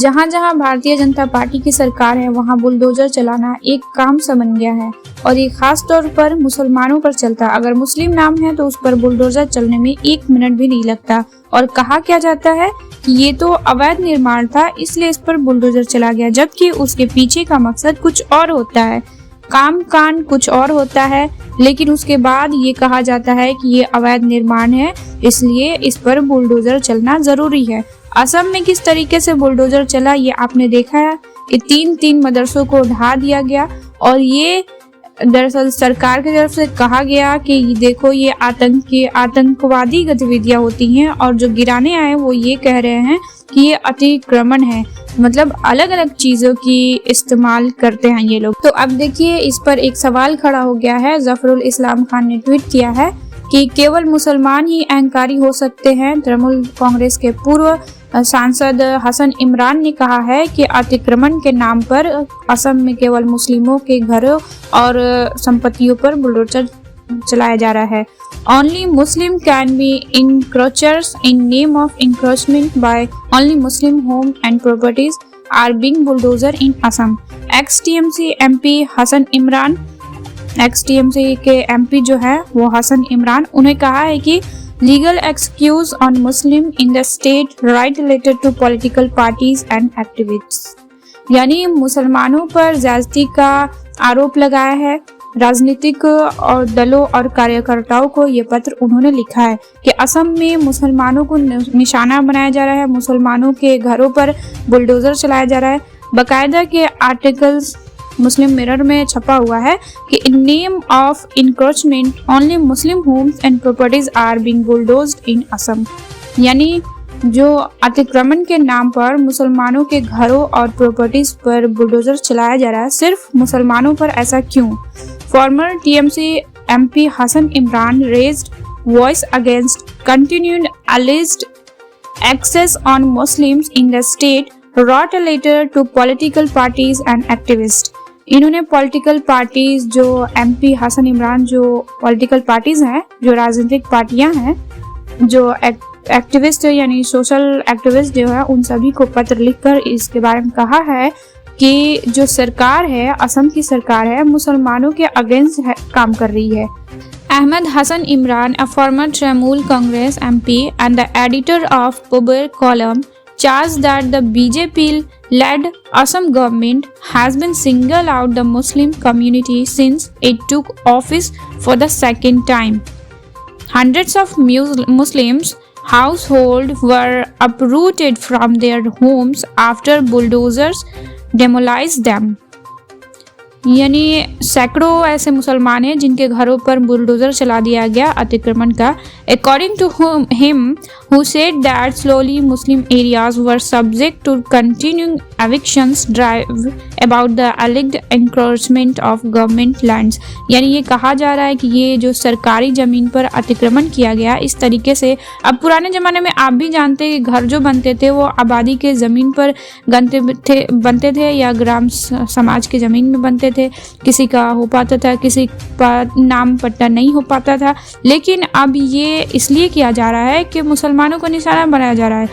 जहां जहां भारतीय जनता पार्टी की सरकार है वहां बुलडोजर चलाना एक काम सा बन गया है और ये खास तौर पर मुसलमानों पर चलता। अगर मुस्लिम नाम है तो उस पर बुलडोजर चलने में 1 मिनट भी नहीं लगता और कहा क्या जाता है कि ये तो अवैध निर्माण था इसलिए इस पर बुलडोजर चला गया, जबकि उसके पीछे का मकसद कुछ और होता है, काम कान कुछ और होता है। लेकिन उसके बाद ये कहा जाता है कि ये अवैध निर्माण है इसलिए इस पर बुलडोजर चलना जरूरी है। असम में किस तरीके से बुलडोजर चला ये आपने देखा है कि 3 मदरसों को ढा दिया गया और ये दरअसल सरकार की तरफ से कहा गया कि देखो ये आतंकवादी गतिविधियां होती हैं और जो गिराने आए वो ये कह रहे हैं कि ये अतिक्रमण है, मतलब अलग अलग चीजों की इस्तेमाल करते हैं ये लोग। तो अब देखिए इस पर एक सवाल खड़ा हो गया है। जफरुल इस्लाम खान ने ट्वीट किया है कि केवल मुसलमान ही अहंकारी हो सकते हैं। तृणमूल कांग्रेस के पूर्व सांसद हसन इमरान ने कहा है कि अतिक्रमण के नाम पर असम में केवल मुस्लिमों के घरों और संपत्तियों पर बुलडोजर चलाया जा रहा है। Only Muslim can be encroachers in name of encroachment by only Muslim homes and properties are being bulldozer in Assam। ex-TMC MP Hasan Imran, ex-TMC के MP जो है वो हसन इमरान, उन्हें कहा है कि legal excuse on Muslim in the state right related to political parties and activists, यानी मुसलमानों पर ज्यादती का आरोप लगाया है। राजनीतिक और दलों और कार्यकर्ताओं को ये पत्र उन्होंने लिखा है कि असम में मुसलमानों को निशाना बनाया जा रहा है, मुसलमानों के घरों पर बुलडोजर चलाया जा रहा है। बकायदा के आर्टिकल्स मुस्लिम मिरर में छपा हुआ है कि in name of encroachment only Muslim homes and properties are being bulldozed in Assam, यानी जो अतिक्रमण के नाम पर मुसलमानों के घरों और प्रॉपर्टीज पर बुलडोजर चलाया जा रहा है, सिर्फ मुसलमानों पर, ऐसा क्यों? Former TMC MP Hasan Imran raised voice against continued alleged access on Muslims in the state, wrote a letter to political parties and activists। इन्होंने पॉलिटिकल पार्टीज, जो एमपी हसन इमरान, जो पॉलिटिकल पार्टीज हैं, जो राजनीतिक पार्टियां हैं, जो एक्टिविस्ट यानी सोशल एक्टिविस्ट जो है, उन सभी को पत्र लिखकर इसके बारे में कहा है कि जो सरकार है, असम की सरकार है, मुसलमानों के अगेंस्ट काम कर रही है। Ahmed Hassan Imran, a former Trinamool Congress MP and the editor of Puber column, charged that the BJP-led Assam government has been singled out the Muslim community since it took office for the second time। Hundreds of Muslims households were uprooted from their homes after bulldozers demolished them। यानी सैकड़ों ऐसे मुसलमान हैं जिनके घरों पर bulldozer चला दिया गया अतिक्रमण का। According to him, who said that slowly Muslim areas were subject to continuing evictions drive about the alleged encroachment of government lands। यानी ये कहा जा रहा है कि ये जो सरकारी जमीन पर अतिक्रमण किया गया इस तरीके से, अब पुराने जमाने में आप भी जानते हैं घर जो बनते थे वो आबादी के जमीन पर बनते थे या ग्राम समाज के जमीन में बनते थे। किसी का हो पाता था, किसी का नाम पट्टा नहीं हो पाता था। लेकिन अब ये इसलिए किया जा रहा है कि मुसलमानों को निशाना बनाया जा रहा है।